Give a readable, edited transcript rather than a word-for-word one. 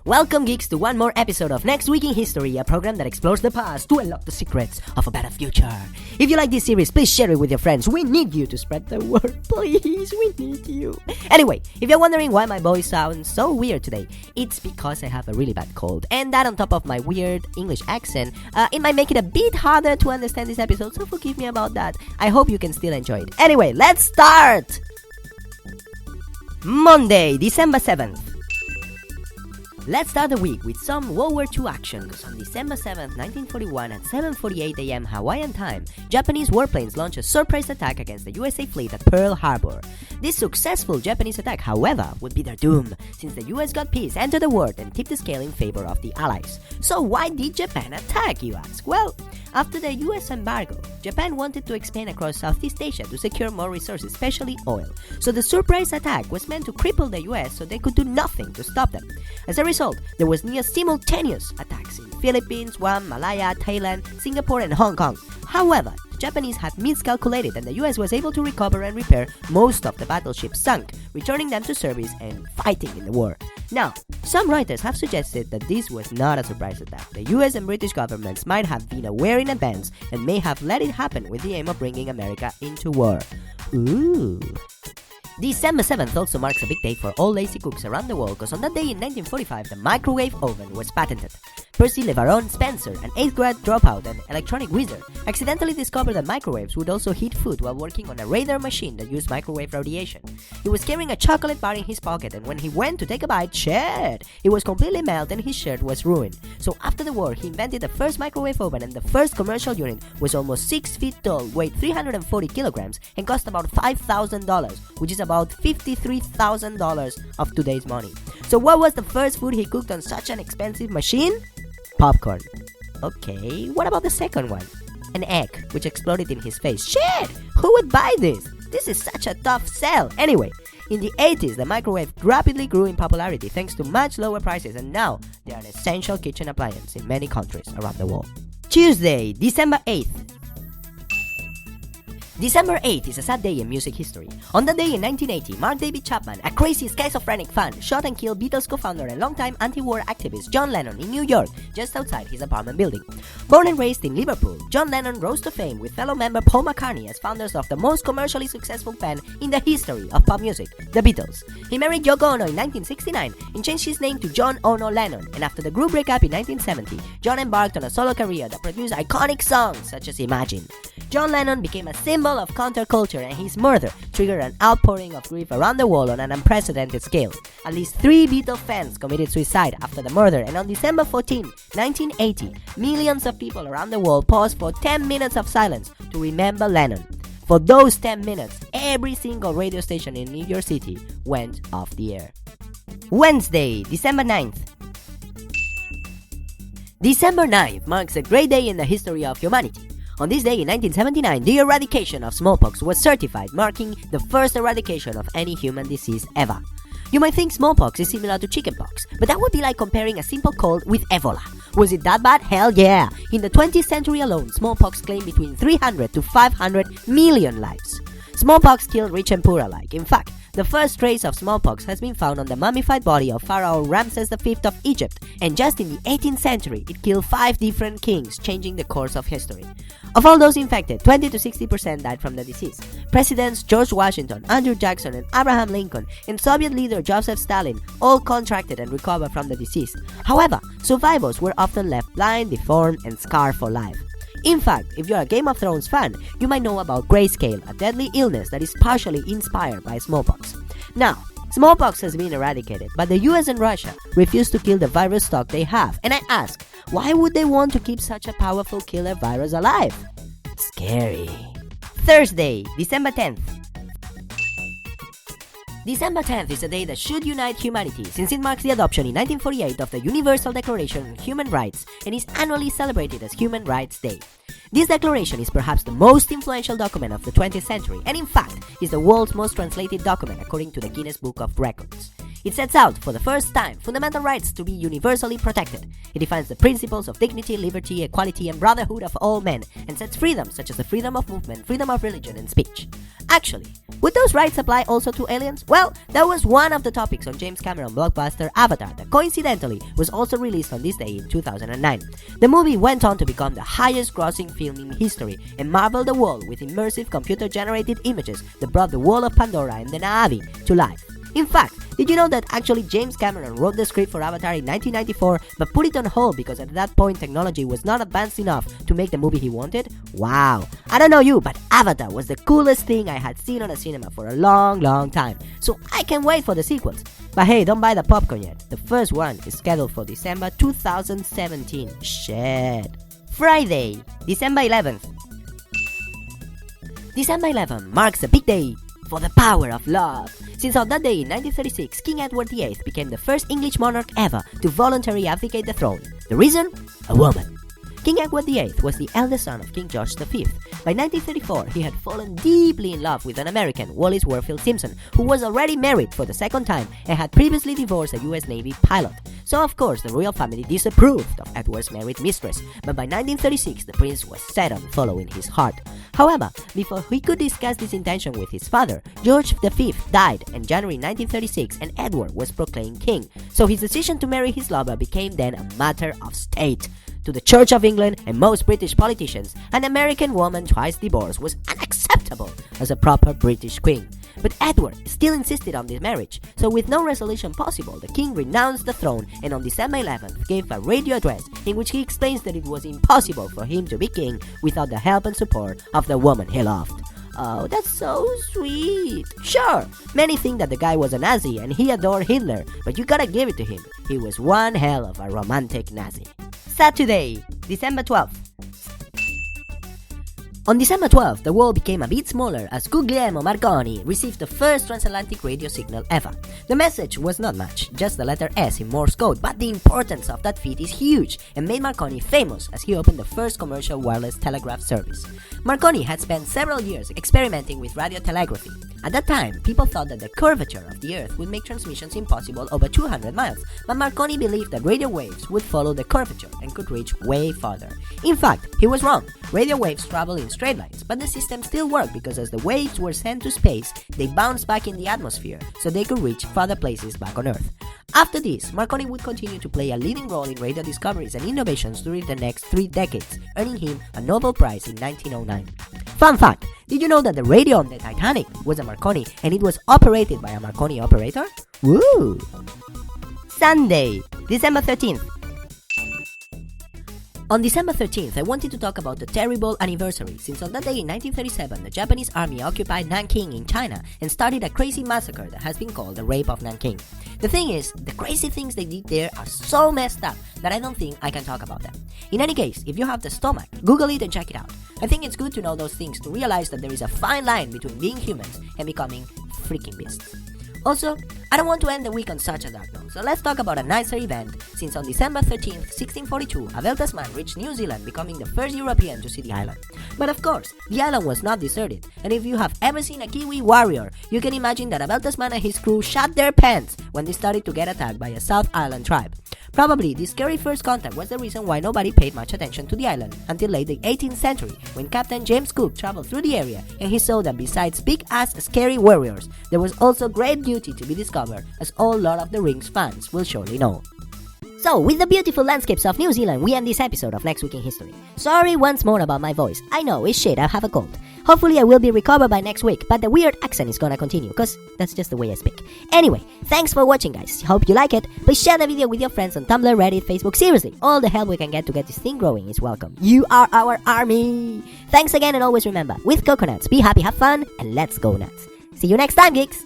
Welcome, geeks, to one more episode of Next Week in History, a program that explores the past to unlock the secrets of a better future. If you like this series, please share it with your friends. We need you to spread the word, please. We need you. Anyway, if you're wondering why my voice sounds so weird today, it's because I have a really bad cold. And that on top of my weird English accent, it might make it a bit harder to understand this episode, so forgive me about that. I hope you can still enjoy it. Anyway, let's start! Monday, December 7th. Let's start the week with some World War II action, because on December 7th, 1941 at 7:48 a.m. Hawaiian time, Japanese warplanes launched a surprise attack against the USA fleet at Pearl Harbor. This successful Japanese attack, however, would be their doom, since the US got peace, entered the war, and tipped the scale in favor of the Allies. So why did Japan attack, you ask? Well, after the US embargo, Japan wanted to expand across Southeast Asia to secure more resources, especially oil. So the surprise attack was meant to cripple the US so they could do nothing to stop them. As a result, there was near simultaneous attacks in Philippines, Guam, Malaya, Thailand, Singapore, and Hong Kong. However, the Japanese had miscalculated, and the US was able to recover and repair most of the battleships sunk, returning them to service and fighting in the war. Now, some writers have suggested that this was not a surprise attack. The US and British governments might have been aware in advance and may have let it happen with the aim of bringing America into war. Ooh. December 7th also marks a big day for all lazy cooks around the world, because on that day in 1945, the microwave oven was patented. Percy LeVaron Spencer, an 8th grade dropout and electronic wizard, accidentally discovered that microwaves would also heat food while working on a radar machine that used microwave radiation. He was carrying a chocolate bar in his pocket, and when he went to take a bite, shit! It was completely melted and his shirt was ruined. So after the war, he invented the first microwave oven, and the first commercial unit was almost 6 feet tall, weighed 340 kilograms, and cost about $5,000, which is about $53,000 of today's money. So what was the first food he cooked on such an expensive machine? Popcorn. Okay, what about the second one? An egg, which exploded in his face. Shit! Who would buy this? This is such a tough sell. Anyway, in the 80s, the microwave rapidly grew in popularity thanks to much lower prices, and now they are an essential kitchen appliance in many countries around the world. Tuesday, December 8th. December 8th is a sad day in music history. On that day in 1980, Mark David Chapman, a crazy schizophrenic fan, shot and killed Beatles co-founder and longtime anti-war activist John Lennon in New York, just outside his apartment building. Born and raised in Liverpool, John Lennon rose to fame with fellow member Paul McCartney as founders of the most commercially successful band in the history of pop music, the Beatles. He married Yoko Ono in 1969 and changed his name to John Ono Lennon, and after the group breakup in 1970, John embarked on a solo career that produced iconic songs such as Imagine. John Lennon became a symbol of counterculture, and his murder triggered an outpouring of grief around the world on an unprecedented scale. At least 3 Beatles fans committed suicide after the murder, and on December 14, 1980, millions of people around the world paused for 10 minutes of silence to remember Lennon. For those 10 minutes, every single radio station in New York City went off the air. Wednesday, December 9th. December 9th marks a great day in the history of humanity. On this day in 1979, the eradication of smallpox was certified, marking the first eradication of any human disease ever. You might think smallpox is similar to chickenpox, but that would be like comparing a simple cold with Ebola. Was it that bad? Hell yeah! In the 20th century alone, smallpox claimed between 300 to 500 million lives. Smallpox killed rich and poor alike. In fact, the first trace of smallpox has been found on the mummified body of Pharaoh Ramses V of Egypt, and just in the 18th century, it killed 5 different kings, changing the course of history. Of all those infected, 20 to 60% died from the disease. Presidents George Washington, Andrew Jackson, and Abraham Lincoln, and Soviet leader Joseph Stalin all contracted and recovered from the disease. However, survivors were often left blind, deformed, and scarred for life. In fact, if you're a Game of Thrones fan, you might know about grayscale, a deadly illness that is partially inspired by smallpox. Now, smallpox has been eradicated, but the US and Russia refuse to kill the virus stock they have. And I ask, why would they want to keep such a powerful killer virus alive? Scary. Thursday, December 10th. December 10th is a day that should unite humanity, since it marks the adoption in 1948 of the Universal Declaration on Human Rights and is annually celebrated as Human Rights Day. This declaration is perhaps the most influential document of the 20th century, and in fact is the world's most translated document according to the Guinness Book of Records. It sets out, for the first time, fundamental rights to be universally protected. It defines the principles of dignity, liberty, equality, and brotherhood of all men, and sets freedoms such as the freedom of movement, freedom of religion, and speech. Actually, would those rights apply also to aliens? Well, that was one of the topics on James Cameron blockbuster Avatar that coincidentally was also released on this day in 2009. The movie went on to become the highest grossing film in history and marveled the world with immersive computer-generated images that brought the world of Pandora and the Na'vi to life. In fact, did you know that actually James Cameron wrote the script for Avatar in 1994 but put it on hold because at that point technology was not advanced enough to make the movie he wanted? Wow! I don't know you, but Avatar was the coolest thing I had seen on a cinema for a long time. So I can't wait for the sequels. But hey, don't buy the popcorn yet. The first one is scheduled for December 2017. Shit. Friday, December 11th. December 11 marks a big day for the power of love. Since on that day in 1936, King Edward VIII became the first English monarch ever to voluntarily abdicate the throne. The reason? A woman. King Edward VIII was the eldest son of King George V. By 1934, he had fallen deeply in love with an American, Wallis Warfield Simpson, who was already married for the second time and had previously divorced a US Navy pilot. So of course the royal family disapproved of Edward's married mistress, but by 1936 the prince was set on following his heart. However, before he could discuss this intention with his father, George V died in January 1936 and Edward was proclaimed king, so his decision to marry his lover became then a matter of state. To the Church of England and most British politicians, an American woman twice divorced was unacceptable as a proper British queen. But Edward still insisted on this marriage, so with no resolution possible, the king renounced the throne and on December 11th gave a radio address in which he explains that it was impossible for him to be king without the help and support of the woman he loved. Oh, that's so sweet. Sure, many think that the guy was a Nazi and he adored Hitler, but you gotta give it to him. He was one hell of a romantic Nazi. Saturday, December 12th. On December 12th, the world became a bit smaller as Guglielmo Marconi received the first transatlantic radio signal ever. The message was not much, just the letter S in Morse code, but the importance of that feat is huge and made Marconi famous as he opened the first commercial wireless telegraph service. Marconi had spent several years experimenting with radiotelegraphy. At that time, people thought that the curvature of the Earth would make transmissions impossible over 200 miles, but Marconi believed that radio waves would follow the curvature and could reach way farther. In fact, he was wrong. Radio waves travel in straight lines, but the system still worked because as the waves were sent to space, they bounced back in the atmosphere, so they could reach farther places back on Earth. After this, Marconi would continue to play a leading role in radio discoveries and innovations during the next 3 decades, earning him a Nobel Prize in 1909. Fun fact, did you know that the radio on the Titanic was a Marconi and it was operated by a Marconi operator? Woo! Sunday, December 13th. On December 13th, I wanted to talk about the terrible anniversary, since on that day in 1937, the Japanese army occupied Nanking in China and started a crazy massacre that has been called the Rape of Nanking. The thing is, the crazy things they did there are so messed up that I don't think I can talk about them. In any case, if you have the stomach, Google it and check it out. I think it's good to know those things to realize that there is a fine line between being humans and becoming freaking beasts. Also, I don't want to end the week on such a dark note, so let's talk about a nicer event, since on December 13th, 1642, a Bel Tasman reached New Zealand, becoming the first European to see the island. But of course, the island was not deserted, and if you have ever seen a Kiwi warrior, you can imagine that Abel Tasman and his crew shot their pants when they started to get attacked by a South Island tribe. Probably, this scary first contact was the reason why nobody paid much attention to the island until late the 18th century, when Captain James Cook traveled through the area and he saw that besides big-ass scary warriors, there was also great beauty to be discovered, as all Lord of the Rings fans will surely know. So, with the beautiful landscapes of New Zealand, we end this episode of Next Week in History. Sorry once more about my voice. I know, it's shit, I have a cold. Hopefully I will be recovered by next week, but the weird accent is gonna continue, cause that's just the way I speak. Anyway, thanks for watching guys, hope you like it. Please share the video with your friends on Tumblr, Reddit, Facebook, seriously, all the help we can get to get this thing growing is welcome. You are our army! Thanks again and always remember, with coconuts, be happy, have fun, and let's go nuts. See you next time, geeks!